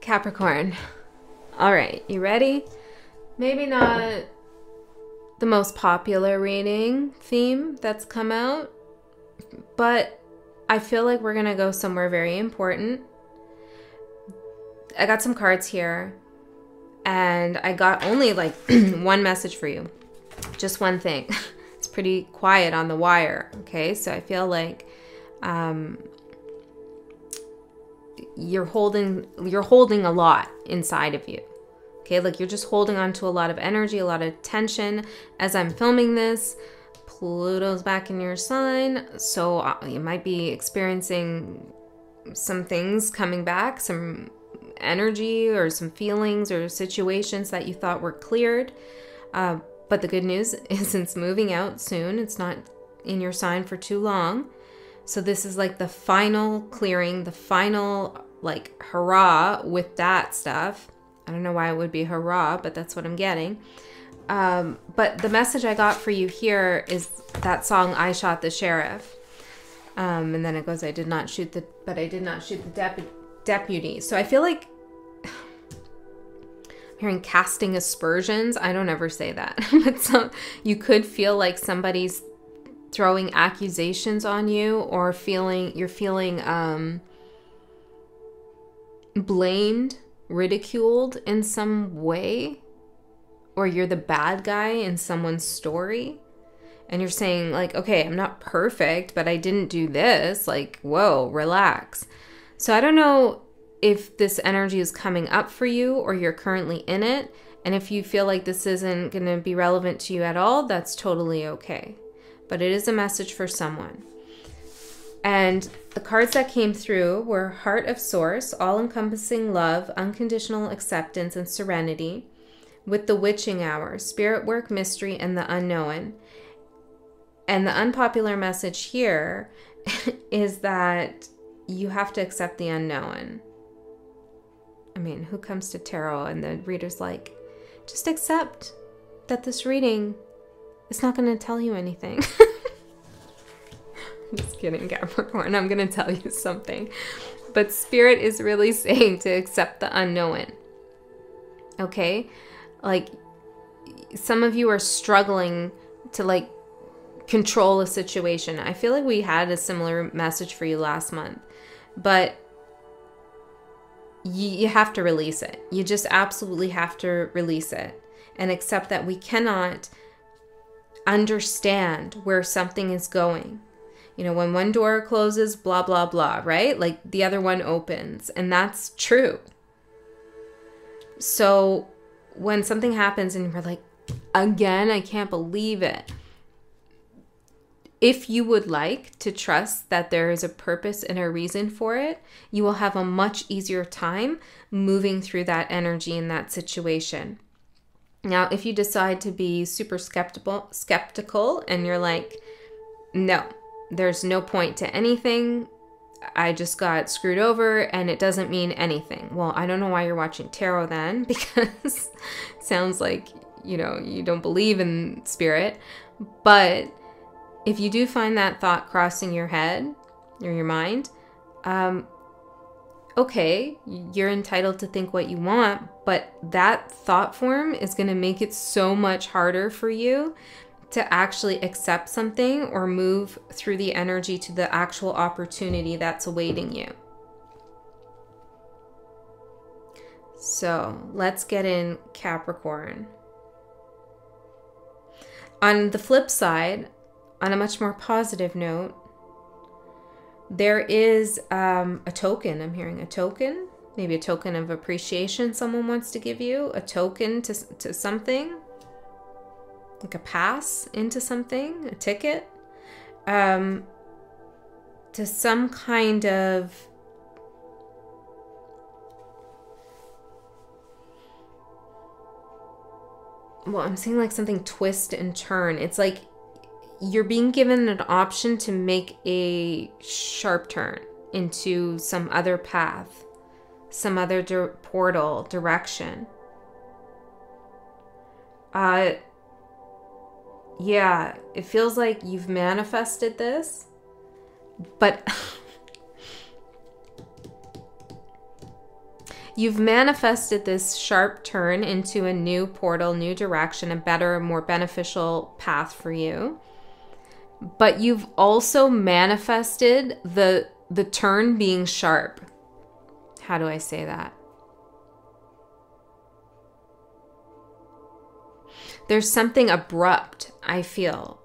Capricorn. All right, you ready? Maybe not the most popular reading theme that's come out, but I feel like we're going to go somewhere very important. I got some cards here, and I got only like one message for you. Just one thing. It's pretty quiet on the wire, okay? So I feel like you're holding a lot inside of you. Okay, like you're just holding on to a lot of energy, a lot of tension. As I'm filming this, Pluto's back in your sign, so you might be experiencing some things coming back, some energy or some feelings or situations that you thought were cleared. But the good news is it's moving out soon. It's not in your sign for too long. So this is like the final clearing, the final like hurrah with that stuff. I don't know why it would be hurrah, but that's what I'm getting. But the message I got for you here is that song, I Shot the Sheriff. And then it goes, I did not shoot the deputy. So I feel like I'm hearing casting aspersions. I don't ever say that. But you could feel like somebody's throwing accusations on you, or you're feeling blamed, ridiculed in some way, or you're the bad guy in someone's story, and you're saying like, okay, I'm not perfect, but I didn't do this. Like, whoa, relax. So I don't know if this energy is coming up for you or you're currently in it. And if you feel like this isn't going to be relevant to you at all, that's totally okay. But it is a message for someone. And the cards that came through were Heart of Source, all-encompassing love, unconditional acceptance, and serenity, with the Witching Hour, spirit work, mystery, and the unknown. And the unpopular message here is that you have to accept the unknown. I mean, who comes to tarot and the reader's like, just accept that this reading is not going to tell you anything. Just kidding, Capricorn. I'm going to tell you something. But Spirit is really saying to accept the unknown. Okay? Like, some of you are struggling to, like, control a situation. I feel like we had a similar message for you last month. But you have to release it. You just absolutely have to release it. And accept that we cannot understand where something is going. You know, when one door closes, blah, blah, blah, right? Like the other one opens, and that's true. So when something happens and we're like, again, I can't believe it. If you would like to trust that there is a purpose and a reason for it, you will have a much easier time moving through that energy in that situation. Now, if you decide to be super skeptical and you're like, no, there's no point to anything, I just got screwed over and it doesn't mean anything. Well, I don't know why you're watching tarot then, because it sounds like, you know, you don't believe in spirit. But if you do find that thought crossing your head or your mind, okay, you're entitled to think what you want, but that thought form is going to make it so much harder for you to actually accept something or move through the energy to the actual opportunity that's awaiting you. So let's get in Capricorn. On the flip side, on a much more positive note, there is a token. I'm hearing a token, maybe a token of appreciation someone wants to give you, a token to something, like a pass into something, a ticket, to some kind of I'm seeing like something twist and turn. It's like you're being given an option to make a sharp turn into some other path, some other portal, direction. Yeah, it feels like you've manifested this, but You've manifested this sharp turn into a new portal, new direction, a better, more beneficial path for you. But you've also manifested the turn being sharp. How do I say that? There's something abrupt, I feel.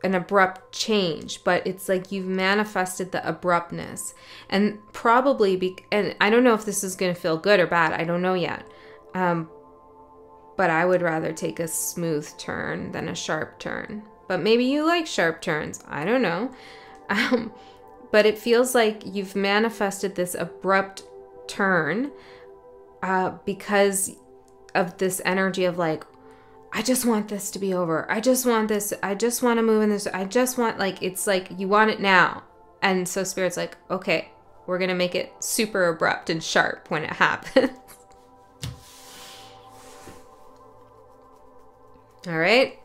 An abrupt change, but it's like you've manifested the abruptness. And probably, and I don't know if this is going to feel good or bad. I don't know yet. But I would rather take a smooth turn than a sharp turn. But maybe you like sharp turns. I don't know. But it feels like you've manifested this abrupt turn because of this energy of like, I just want this to be over. I just want this. I just want to move in this. I just want, like, it's like you want it now. And so Spirit's like, okay, we're going to make it super abrupt and sharp when it happens. All right.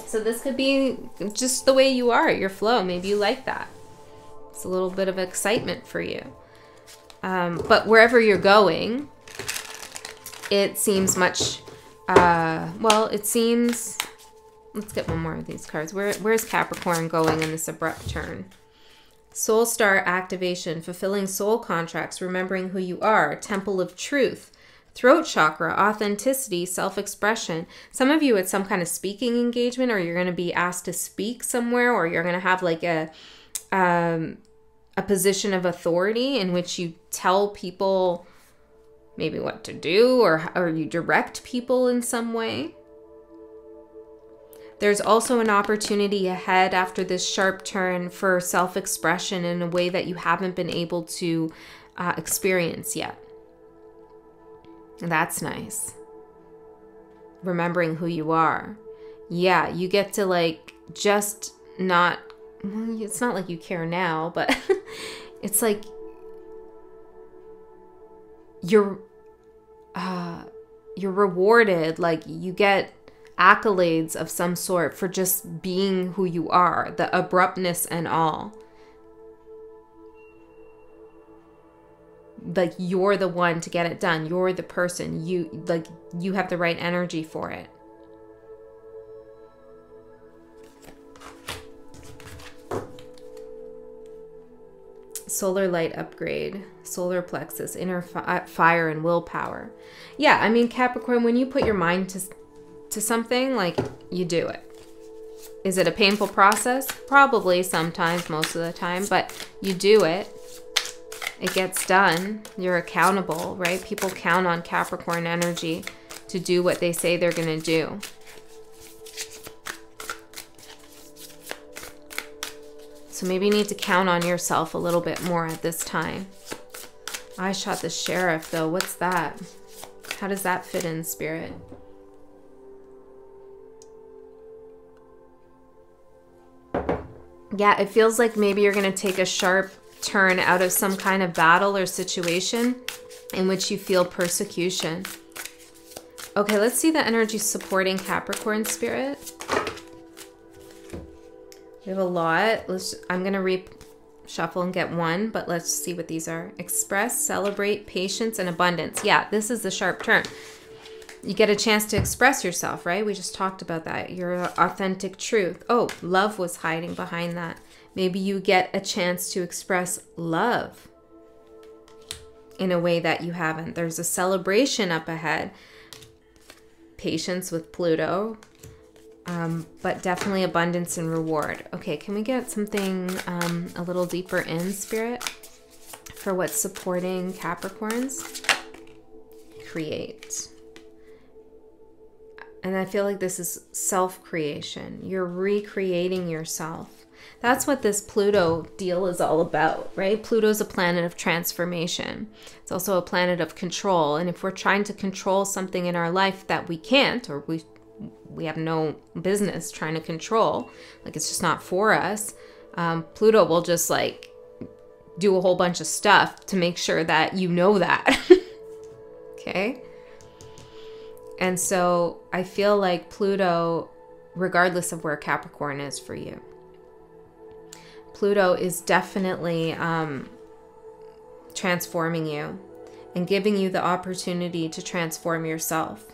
So this could be just the way you are, your flow. Maybe you like that. It's a little bit of excitement for you. But wherever you're going, it seems much... well, it seems, let's get one more of these cards. Where's Capricorn going in this abrupt turn? Soul Star activation, fulfilling soul contracts, remembering who you are, Temple of Truth, throat chakra, authenticity, self-expression. Some of you, it's some kind of speaking engagement, or you're going to be asked to speak somewhere, or you're going to have like a position of authority in which you tell people maybe what to do, or you direct people in some way. There's also an opportunity ahead after this sharp turn for self-expression in a way that you haven't been able to experience yet. That's nice. Remembering who you are. Yeah, you get to like just not, well, it's not like you care now, but it's like you're rewarded, like you get accolades of some sort for just being who you are, the abruptness and all. Like you're the one to get it done. You're the person. You have the right energy for it. Solar light upgrade, solar plexus, inner fire and willpower. Yeah, I mean, Capricorn, when you put your mind to something, like, you do it. Is it a painful process? Probably sometimes, most of the time, but you do it. It gets done. You're accountable, right? People count on Capricorn energy to do what they say they're going to do. So maybe you need to count on yourself a little bit more at this time. I shot the sheriff, though. What's that? How does that fit in, Spirit? Yeah, it feels like maybe you're going to take a sharp turn out of some kind of battle or situation in which you feel persecution. Okay, let's see the energy supporting Capricorn, Spirit. We have a lot. I'm going to reshuffle and get one, but let's see what these are. Express, celebrate, patience, and abundance. Yeah, this is the sharp turn. You get a chance to express yourself, right? We just talked about that. Your authentic truth. Oh, love was hiding behind that. Maybe you get a chance to express love in a way that you haven't. There's a celebration up ahead. Patience with Pluto. But definitely abundance and reward. Okay, can we get something a little deeper in, Spirit, for what's supporting Capricorns? Create. And I feel like this is self-creation. You're recreating yourself. That's what this Pluto deal is all about, right? Pluto's a planet of transformation. It's also a planet of control. And if we're trying to control something in our life that we can't, or we have no business trying to control, like it's just not for us, Pluto will just like do a whole bunch of stuff to make sure that you know that. Okay? And so I feel like Pluto, regardless of where Capricorn is for you, Pluto is definitely transforming you and giving you the opportunity to transform yourself.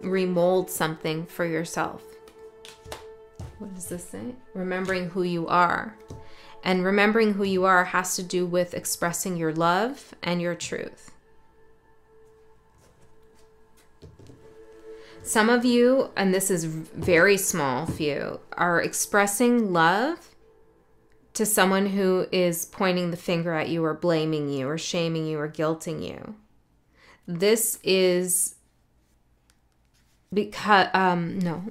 Remold something for yourself. What does this say? Remembering who you are. And remembering who you are has to do with expressing your love and your truth. Some of you, and this is very small few, are expressing love to someone who is pointing the finger at you or blaming you or shaming you or guilting you. This is because, no.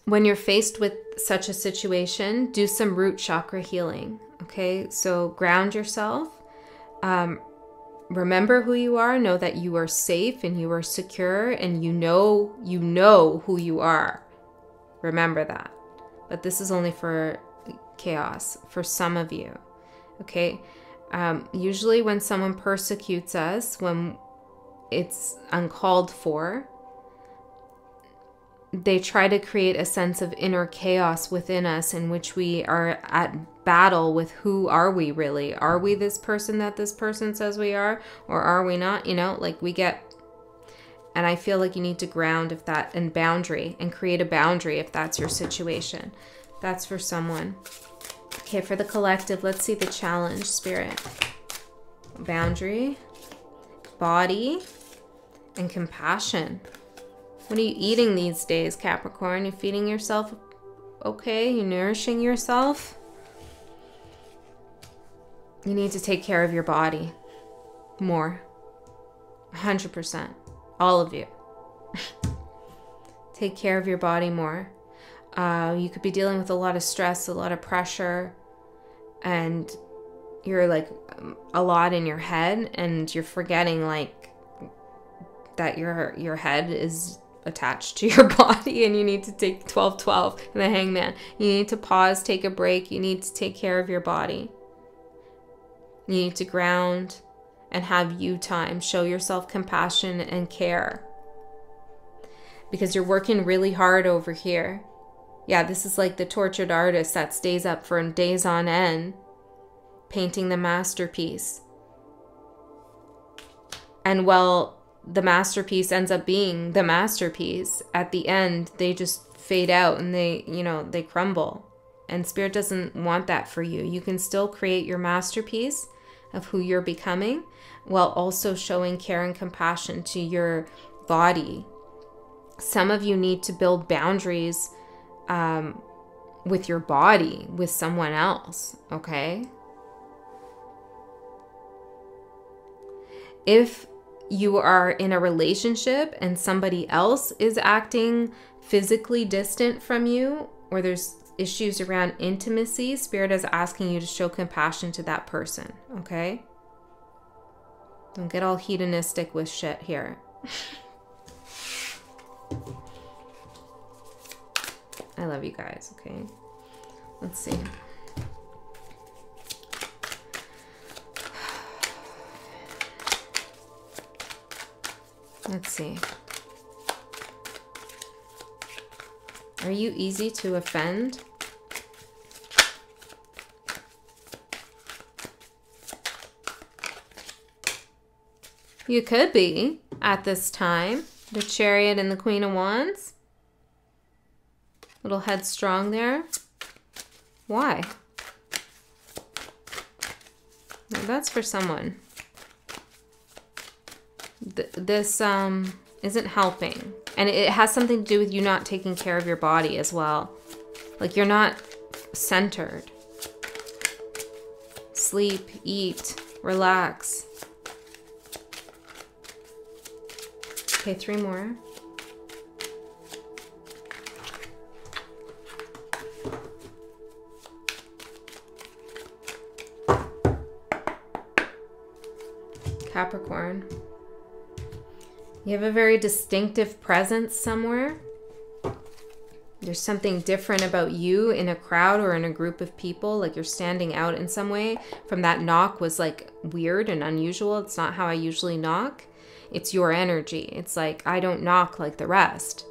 When you're faced with such a situation, do some root chakra healing, okay? So ground yourself. Remember who you are. Know that you are safe and you are secure and you know who you are. Remember that. But this is only for chaos, for some of you, okay? Usually when someone persecutes us, when it's uncalled for, they try to create a sense of inner chaos within us in which we are at battle with who are we really? Are we this person that this person says we are? Or are we not? You know, like we get... And I feel like you need to ground if that, and boundary, and create a boundary if that's your situation. That's for someone. Okay, for the collective, let's see the challenge, Spirit. Boundary, body, and compassion. What are you eating these days, Capricorn? You feeding yourself okay? You nourishing yourself? You need to take care of your body more. 100%. All of you. Take care of your body more. You could be dealing with a lot of stress, a lot of pressure, and you're like a lot in your head, and you're forgetting like that your head is attached to your body, and you need to take 12-12 and the Hangman. You need to pause, take a break. You need to take care of your body. You need to ground and have you time. Show yourself compassion and care. Because you're working really hard over here. Yeah, this is like the tortured artist that stays up for days on end, painting the masterpiece. And well, the masterpiece ends up being the masterpiece. At the end, they just fade out and they crumble. And Spirit doesn't want that for you. You can still create your masterpiece of who you're becoming, while also showing care and compassion to your body. Some of you need to build boundaries with your body, with someone else, okay? If you are in a relationship and somebody else is acting physically distant from you, or there's issues around intimacy, Spirit is asking you to show compassion to that person, okay? Don't get all hedonistic with shit here. I love you guys, okay? Let's see. Let's see. Are you easy to offend? You could be at this time. The Chariot and the Queen of Wands. Little headstrong there. Why? Well, that's for someone. This isn't helping. And it has something to do with you not taking care of your body as well. Like you're not centered. Sleep, eat, relax. Okay, 3 more. Capricorn. You have a very distinctive presence somewhere. There's something different about you in a crowd or in a group of people. Like you're standing out in some way. From that knock was like weird and unusual. It's not how I usually knock. It's your energy. It's like, I don't knock like the rest.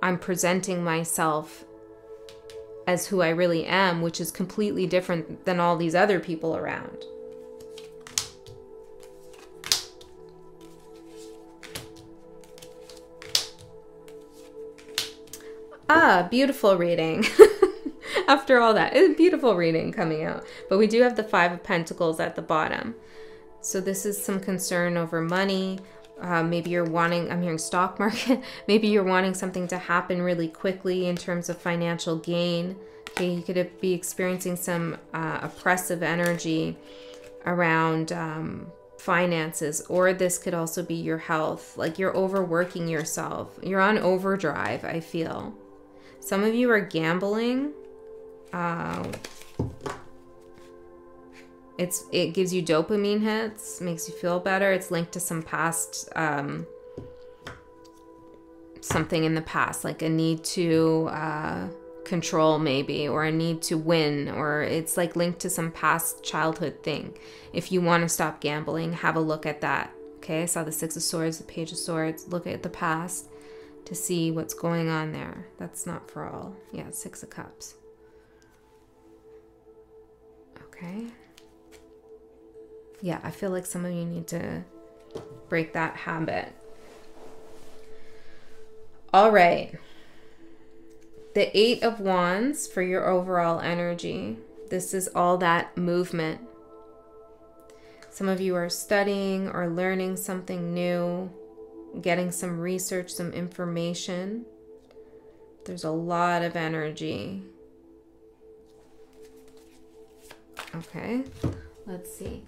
I'm presenting myself as who I really am, which is completely different than all these other people around. Ah, beautiful reading. After all that, it's a beautiful reading coming out. But we do have the Five of Pentacles at the bottom. So this is some concern over money. Maybe you're wanting, I'm hearing stock market. Maybe you're wanting something to happen really quickly in terms of financial gain. Okay, you could be experiencing some oppressive energy around finances, or this could also be your health. Like you're overworking yourself. You're on overdrive, I feel. Some of you are gambling. It gives you dopamine hits, makes you feel better. It's linked to some past, something in the past, like a need to control maybe, or a need to win, or it's like linked to some past childhood thing. If you want to stop gambling, have a look at that. Okay, I saw the Six of Swords, the Page of Swords. Look at the past to see what's going on there. That's not for all. Yeah, Six of Cups. Okay. Yeah, I feel like some of you need to break that habit. All right. The Eight of Wands for your overall energy. This is all that movement. Some of you are studying or learning something new, getting some research, some information. There's a lot of energy. Okay, let's see.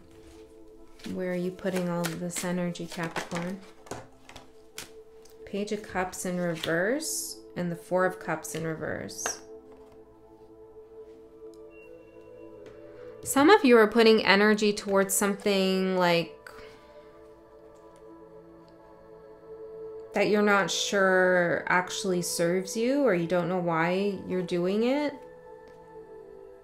Where are you putting all of this energy, Capricorn? Page of Cups in reverse and the Four of Cups in reverse. Some of you are putting energy towards something like that you're not sure actually serves you, or you don't know why you're doing it.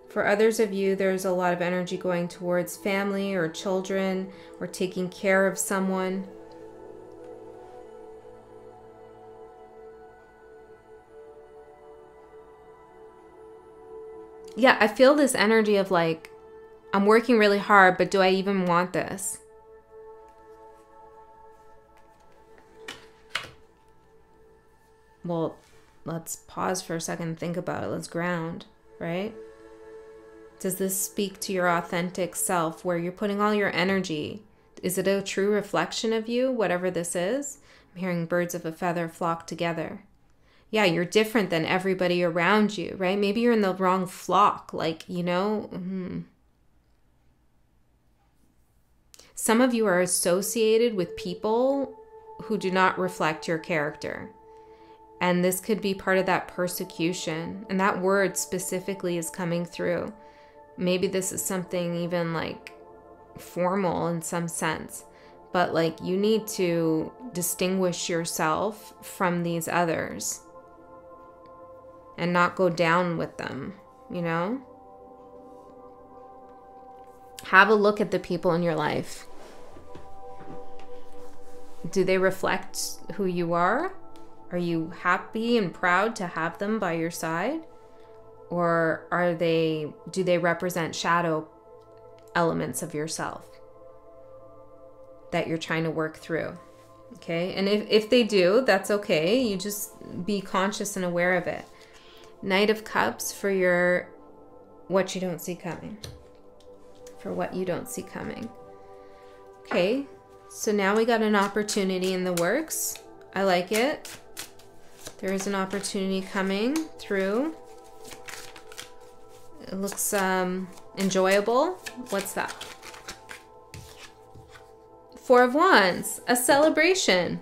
For others of you, there's a lot of energy going towards family or children or taking care of someone. Yeah, I feel this energy of like, I'm working really hard, but do I even want this? Well, let's pause for a second and think about it. Let's ground, right? Does this speak to your authentic self where you're putting all your energy? Is it a true reflection of you, whatever this is? I'm hearing birds of a feather flock together. Yeah, you're different than everybody around you, right? Maybe you're in the wrong flock, like, you know. Some of you are associated with people who do not reflect your character. And this could be part of that persecution. And that word specifically is coming through. Maybe this is something even like formal in some sense, but like you need to distinguish yourself from these others and not go down with them, you know? Have a look at the people in your life. Do they reflect who you are? Are you happy and proud to have them by your side? Or do they represent shadow elements of yourself that you're trying to work through? Okay, and if they do, that's okay. You just be conscious and aware of it. Knight of Cups for your what you don't see coming. For what you don't see coming. Okay, so now we got an opportunity in the works. I like it. There is an opportunity coming through. It looks enjoyable. What's that? Four of Wands, a celebration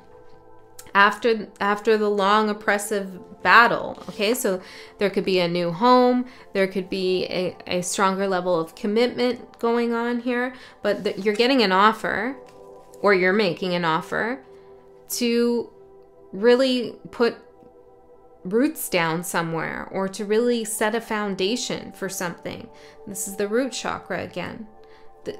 after the long oppressive battle. Okay, so there could be a new home. There could be a stronger level of commitment going on here. But you're getting an offer, or you're making an offer to really put roots down somewhere, or to really set a foundation for something. This is the root chakra again.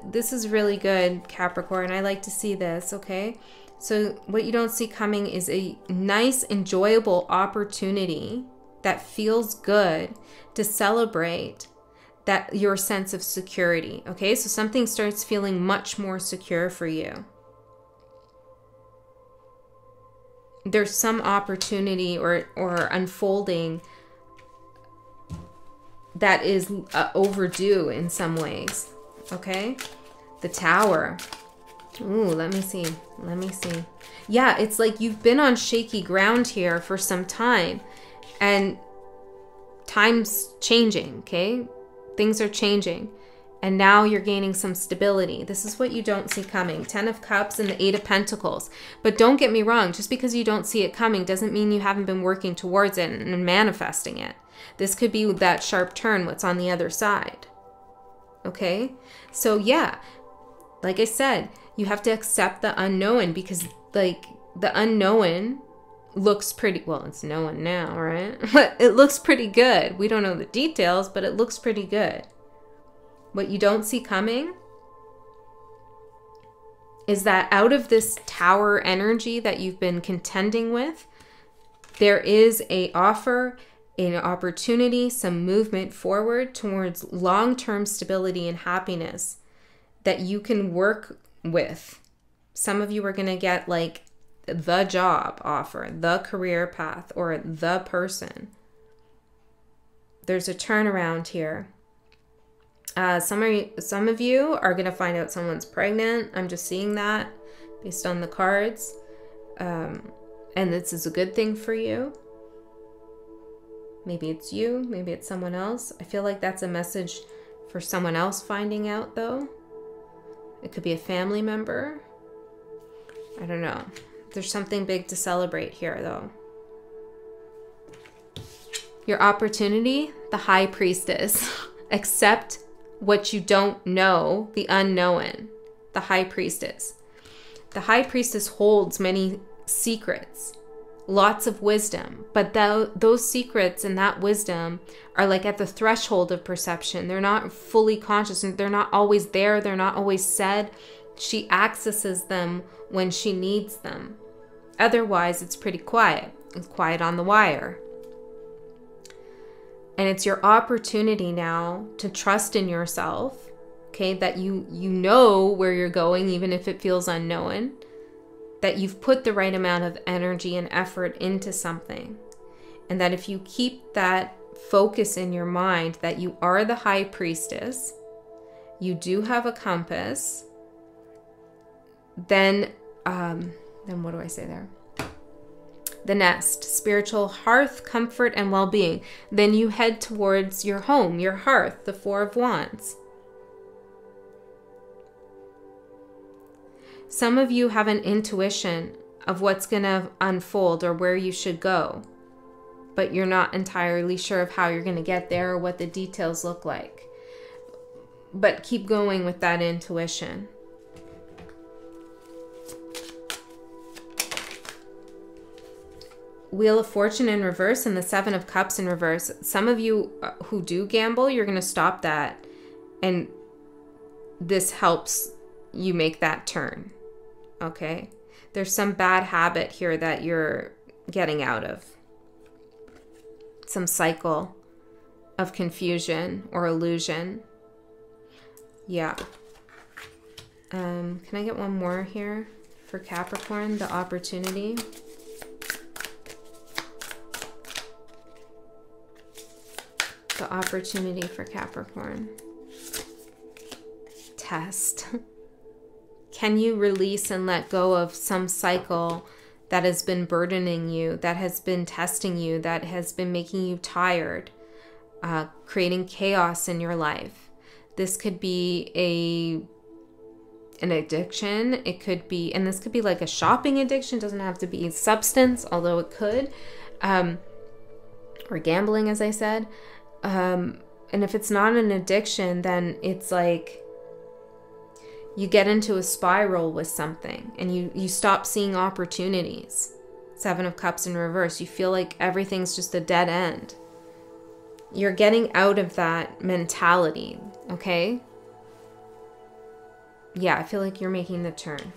This is really good, Capricorn. I like to see this, okay? So what you don't see coming is a nice, enjoyable opportunity that feels good to celebrate that your sense of security. Okay, so something starts feeling much more secure for you. There's some opportunity or unfolding that is overdue in some ways. Okay, the Tower. Ooh, let me see. Yeah, it's like you've been on shaky ground here for some time, and time's changing. Okay, things are changing, and now you're gaining some stability. This is what you don't see coming. 10 of Cups and the 8 of Pentacles. But don't get me wrong, just because you don't see it coming doesn't mean you haven't been working towards it and manifesting it. This could be that sharp turn, what's on the other side. Okay? So yeah, like I said, you have to accept the unknown, because like the unknown looks pretty, well, it's known now, right? But it looks pretty good. We don't know the details, but it looks pretty good. What you don't see coming is that out of this Tower energy that you've been contending with, there is an offer, an opportunity, some movement forward towards long-term stability and happiness that you can work with. Some of you are going to get like the job offer, the career path, or the person. There's a turnaround here. Some of you are going to find out someone's pregnant. I'm just seeing that based on the cards. And this is a good thing for you. Maybe it's you. Maybe it's someone else. I feel like that's a message for someone else finding out, though. It could be a family member. I don't know. There's something big to celebrate here, though. Your opportunity, the High Priestess. Accept what you don't know, the unknown, the High Priestess. The High Priestess holds many secrets, lots of wisdom, but those secrets and that wisdom are like at the threshold of perception. They're not fully conscious, and they're not always there. They're not always said. She accesses them when she needs them. Otherwise, it's pretty quiet. It's quiet on the wire. And it's your opportunity now to trust in yourself, okay, that you know where you're going, even if it feels unknown, that you've put the right amount of energy and effort into something. And that if you keep that focus in your mind that you are the High Priestess, you do have a compass, then what do I say there? The Nest, spiritual hearth, comfort, and well-being. Then you head towards your home, your hearth, the Four of Wands. Some of you have an intuition of what's going to unfold or where you should go, but you're not entirely sure of how you're going to get there or what the details look like. But keep going with that intuition. Wheel of Fortune in reverse and the Seven of Cups in reverse. Some of you who do gamble, you're going to stop that. And this helps you make that turn. Okay? There's some bad habit here that you're getting out of. Some cycle of confusion or illusion. Yeah. Can I get one more here for Capricorn? The opportunity. The opportunity for Capricorn. Test. Can you release and let go of some cycle that has been burdening you, that has been testing you, that has been making you tired, creating chaos in your life? This could be an addiction. It could be, and this could be like a shopping addiction. It doesn't have to be substance, although it could, or gambling, as I said. And if it's not an addiction, then it's like you get into a spiral with something and you stop seeing opportunities. Seven of Cups in reverse. You feel like everything's just a dead end. You're getting out of that mentality, okay? Yeah, I feel like you're making the turn.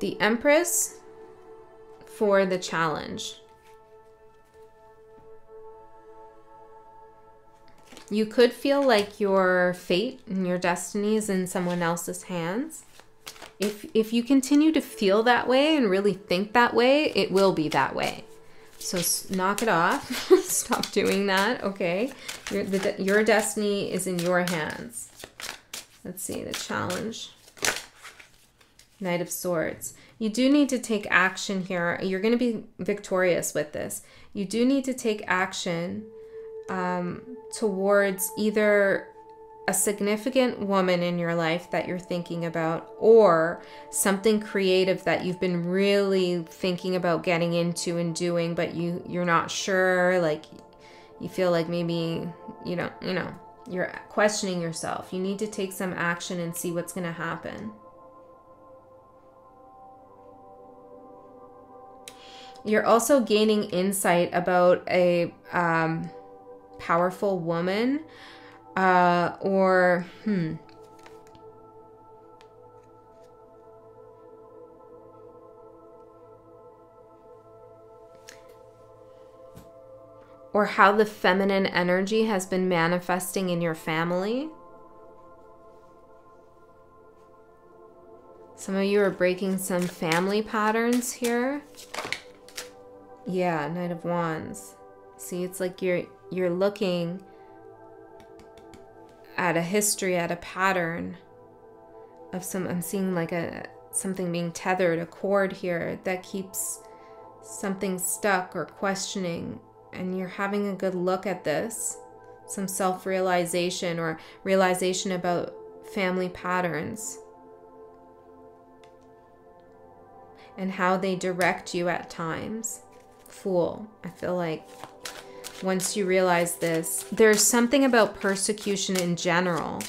The Empress for the challenge. You could feel like your fate and your destiny is in someone else's hands. If you continue to feel that way and really think that way, it will be that way. So knock it off. Stop doing that, okay? Your destiny is in your hands. Let's see, the challenge. Knight of Swords. You do need to take action here. You're going to be victorious with this. You do need to take action towards either a significant woman in your life that you're thinking about, or something creative that you've been really thinking about getting into and doing, but you're not sure. Like, you feel like maybe, you're questioning yourself. You need to take some action and see what's going to happen. You're also gaining insight about a powerful woman, or how the feminine energy has been manifesting in your family. Some of you are breaking some family patterns here. Yeah, Knight of Wands. See, it's like you're looking at a history, at a pattern of I'm seeing like something being tethered, a cord here that keeps something stuck or questioning, and you're having a good look at this, some self-realization or realization about family patterns and how they direct you at times. Fool. I feel like once you realize this, there's something about persecution in general.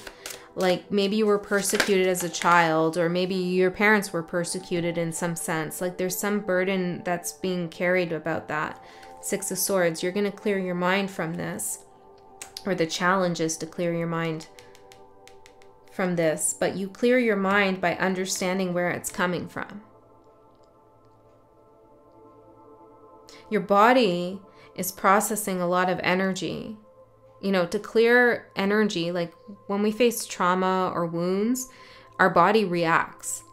Like maybe you were persecuted as a child, or maybe your parents were persecuted in some sense. Like there's some burden that's being carried about that. Six of Swords. You're going to clear your mind from this, or the challenge is to clear your mind from this, but you clear your mind by understanding where it's coming from. Your body is processing a lot of energy. To clear energy, like when we face trauma or wounds, our body reacts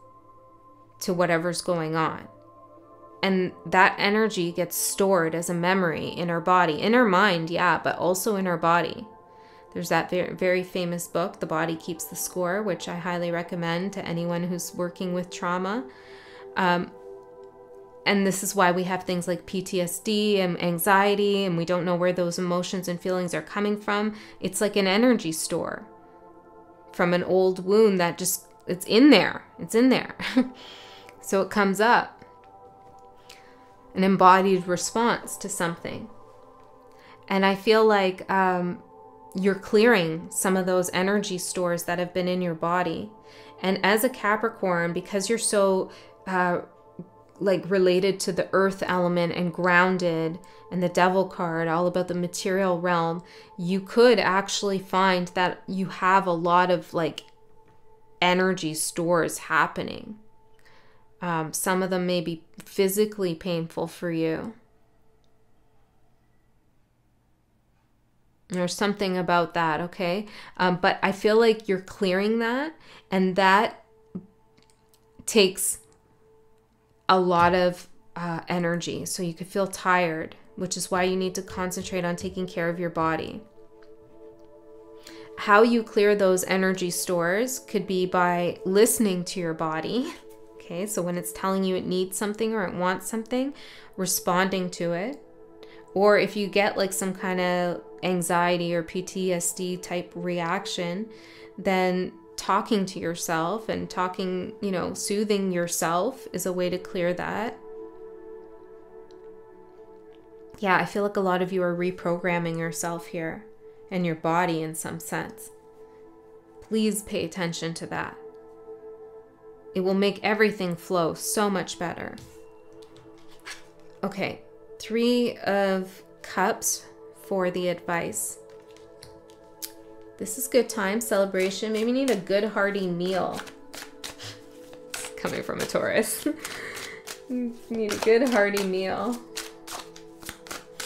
to whatever's going on. And that energy gets stored as a memory in our body, in our mind, yeah, but also in our body. There's that very, very famous book, The Body Keeps the Score, which I highly recommend to anyone who's working with trauma. And this is why we have things like PTSD and anxiety, and we don't know where those emotions and feelings are coming from. It's like an energy store from an old wound that just, it's in there. It's in there. So it comes up. An embodied response to something. And I feel like you're clearing some of those energy stores that have been in your body. And as a Capricorn, because you're so related to the earth element and grounded, and the Devil card, all about the material realm, you could actually find that you have a lot of energy stores happening. Some of them may be physically painful for you. There's something about that, okay? But I feel like you're clearing that, and that takes a lot of energy. So you could feel tired, which is why you need to concentrate on taking care of your body. How you clear those energy stores could be by listening to your body. Okay, so when it's telling you it needs something or it wants something, responding to it. Or if you get some kind of anxiety or PTSD type reaction, then talking to yourself and talking, soothing yourself is a way to clear that. Yeah, I feel like a lot of you are reprogramming yourself here and your body in some sense. Please pay attention to that. It will make everything flow so much better. Okay, 3 of Cups for the advice. This is good time, celebration. Maybe need a good hearty meal. It's coming from a Taurus. You need a good hearty meal.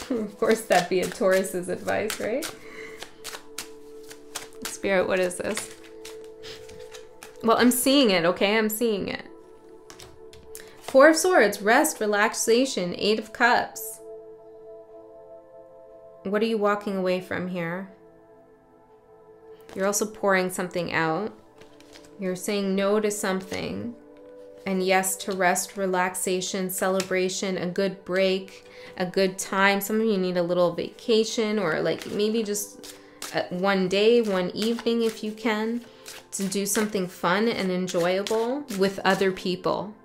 Of course, that'd be a Taurus's advice, right? Spirit, what is this? Well, I'm seeing it, okay? I'm seeing it. Four of Swords, rest, relaxation, Eight of Cups. What are you walking away from here? You're also pouring something out. You're saying no to something and yes to rest, relaxation, celebration, a good break, a good time. Some of you need a little vacation, or like maybe just one day, one evening if you can, to do something fun and enjoyable with other people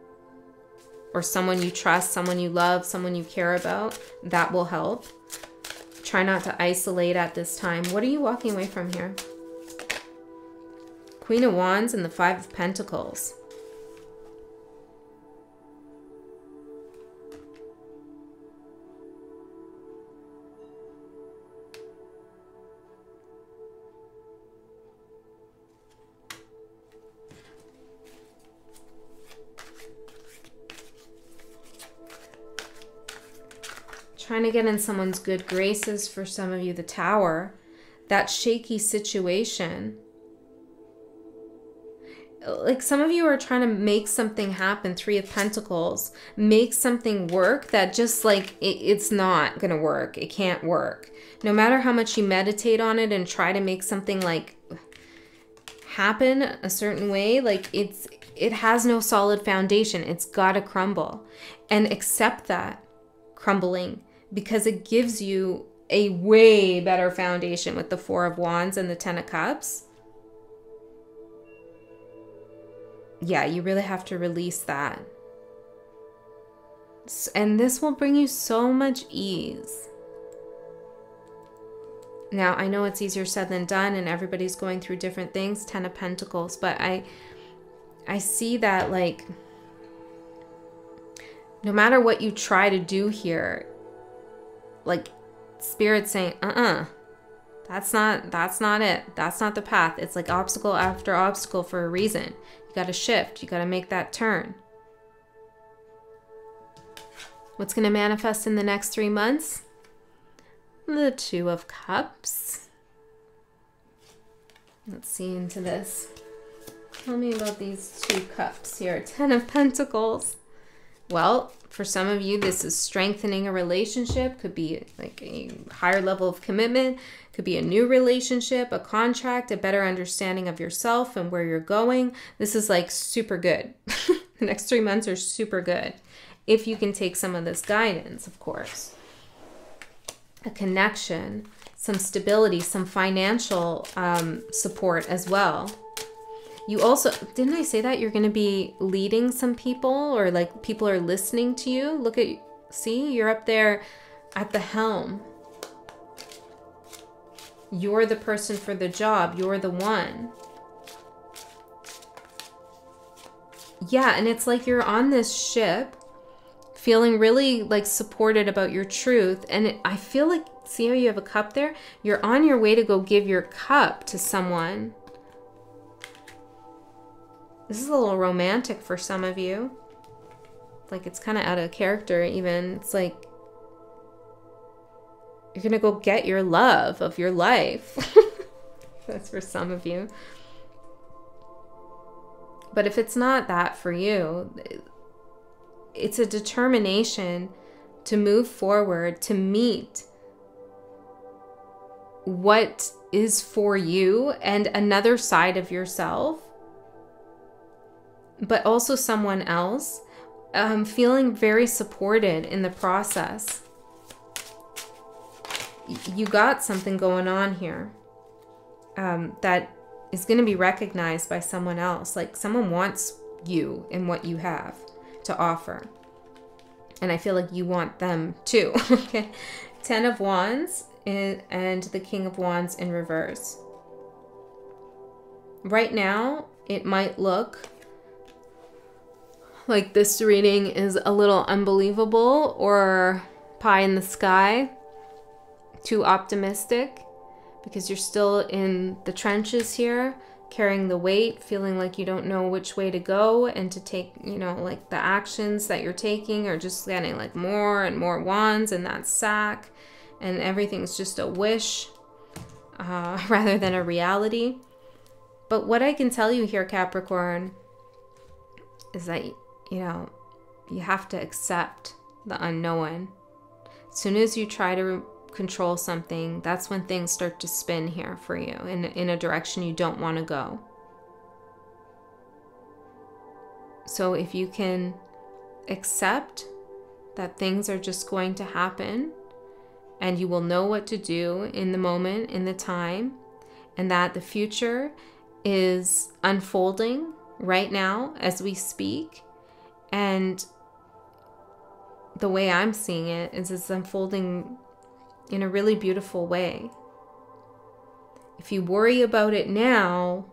or someone you trust, someone you love, someone you care about. That will help. Try not to isolate at this time. What are you walking away from here? Queen of Wands and the Five of Pentacles. Trying to get in someone's good graces for some of you, the Tower. That shaky situation. Like some of you are trying to make something happen, Three of Pentacles. Make something work that just like, it's not gonna work. It can't work. No matter how much you meditate on it and try to make something like happen a certain way, like it has no solid foundation. It's gotta crumble. And accept that crumbling, because it gives you a way better foundation with the Four of Wands and the Ten of Cups. Yeah, you really have to release that. And this will bring you so much ease. Now, I know it's easier said than done, and everybody's going through different things, Ten of Pentacles, but I see that, like, no matter what you try to do here, like, Spirit's saying, that's not it. That's not the path. It's like obstacle after obstacle for a reason. You got to shift. You got to make that turn. What's going to manifest in the next 3 months? The Two of Cups. Let's see into this. Tell me about these 2 cups here. Ten of Pentacles. Well, for some of you, this is strengthening a relationship. Could be like a higher level of commitment. Could be a new relationship, a contract, a better understanding of yourself and where you're going. This is like super good. The next 3 months are super good. If you can take some of this guidance, of course. A connection, some stability, some financial support as well. You also, didn't I say that you're going to be leading some people, or like people are listening to you? Look at, see, you're up there at the helm. You're the person for the job. You're the one. Yeah, and it's like you're on this ship feeling really like supported about your truth. And I feel like, see how you have a cup there? You're on your way to go give your cup to someone. This is a little romantic for some of you. Like it's kind of out of character even. It's like you're going to go get your love of your life. That's for some of you. But if it's not that for you, it's a determination to move forward, to meet what is for you and another side of yourself, but also someone else, feeling very supported in the process. You got something going on here that is going to be recognized by someone else. Like someone wants you and what you have to offer. And I feel like you want them too. Okay. 10 of Wands and the King of Wands in reverse. Right now, it might look like this reading is a little unbelievable or pie in the sky, too optimistic, because you're still in the trenches here, carrying the weight, feeling like you don't know which way to go and to take, you know, like the actions that you're taking are just getting like more and more wands in that sack, and everything's just a wish rather than a reality. But what I can tell you here, Capricorn, is that, you know, you have to accept the unknown. As soon as you try to control something, that's when things start to spin here for you in a direction you don't want to go. So if you can accept that things are just going to happen and you will know what to do in the moment, in the time, and that the future is unfolding right now as we speak, and the way I'm seeing it is it's unfolding in a really beautiful way. If you worry about it now,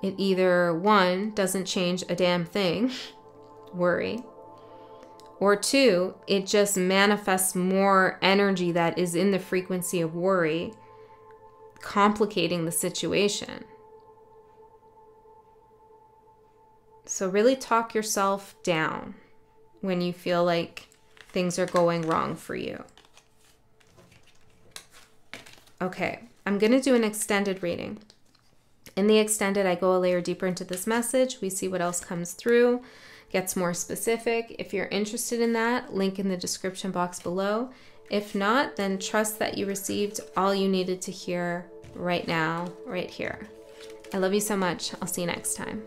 it either, one, doesn't change a damn thing, worry, or two, it just manifests more energy that is in the frequency of worry, complicating the situation. So really talk yourself down when you feel like things are going wrong for you. Okay, I'm going to do an extended reading. In the extended, I go a layer deeper into this message. We see what else comes through, gets more specific. If you're interested in that, link in the description box below. If not, then trust that you received all you needed to hear right now, right here. I love you so much. I'll see you next time.